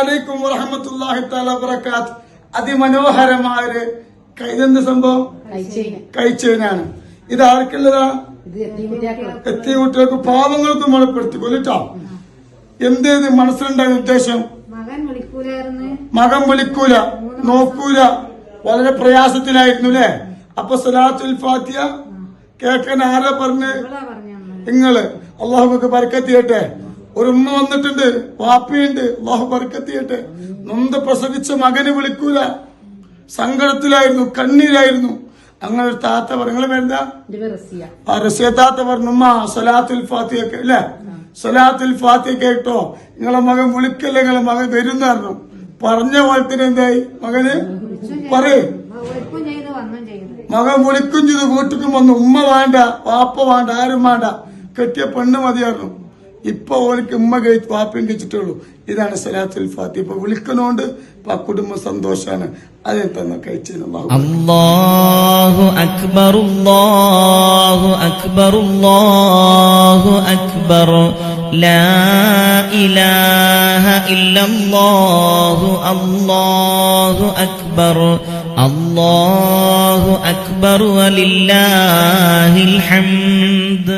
അലൈക്കും വറഹ്മത്തുള്ളാഹി തആല വബറകാത്ത്. അതിമനോഹരമായ ഒരു കൈതെന്ത് സംഭവം, കൈച്ചേനാണ്. ഇത് ആർക്കുള്ളതാ? എത്തിയ കുട്ടികൾക്ക്, പാവങ്ങൾക്ക് മുളപ്പെടുത്തിക്കോ കേട്ടോ. എന്തേത് മനസ്സിലുണ്ടായ ഉദ്ദേശം? മകൻ വിളിക്കൂല, നോക്കൂല, വളരെ പ്രയാസത്തിലായിരുന്നു അല്ലെ. അപ്പൊ സലാത്തുൽ ഫാത്തിഹ കേൾക്കാൻ ആരാ പറഞ്ഞ്? നിങ്ങള്. അള്ളാഹുക്ക് ബർക്കത്ത് ചെയ്യട്ടെ. ഒരു ഉമ്മ വന്നിട്ടുണ്ട്, വാപ്പയുണ്ട്, അള്ളാഹു ബർക്കത്ത് ചെയ്യട്ടെ. നൊന്ത് പ്രസവിച്ച മകന് വിളിക്കൂല, സങ്കടത്തിലായിരുന്നു, കണ്ണീരായിരുന്നു. അങ്ങനെ ഒരു താത്ത പറഞ്ഞു, എന്താ റസിയ താത്ത പറഞ്ഞു, ഉമ്മ സലാത്തുൽ ഫാത്തിഹ അല്ലെ, സലാത്തുൽ ഫാത്തിഹ കേട്ടോ, നിങ്ങളെ മകൻ വിളിക്കല്ലേ, നിങ്ങളെ മകൻ വരുന്ന പറഞ്ഞു. പറഞ്ഞ പോലെ തന്നെ എന്തായി, മകന് പറയേ, മകൻ വിളിക്കും ചെയ്തു, വീട്ടിലും വന്നു. ഉമ്മ വേണ്ട, വാപ്പ വേണ്ട, ആരും വേണ്ട, കെട്ടിയ പെണ്ണ് മതിയായിരുന്നു. ഇപ്പൊ ഓർക്ക് ഉമ്മ കഴിച്ച് വാപ്പയും കഴിച്ചിട്ടേ ഉള്ളൂ. ഇതാണ് സലാത്തുൽ ഫാത്തിഹ. ഇപ്പൊ വിളിക്കുന്നോണ്ട് ഇപ്പൊ ആ കുടുംബം സന്തോഷാണ്. അതിനെ തന്നെ കഴിച്ചത്. അല്ലാഹു അക്ബർ, അല്ലാഹു അക്ബർ, അല്ലാഹു അക്ബർ, ലാ ഇലാഹ ഇല്ലല്ലാഹു, അല്ലാഹു അക്ബർ, അല്ലാഹു അക്ബർ, വലില്ലാഹിൽ ഹംദ്.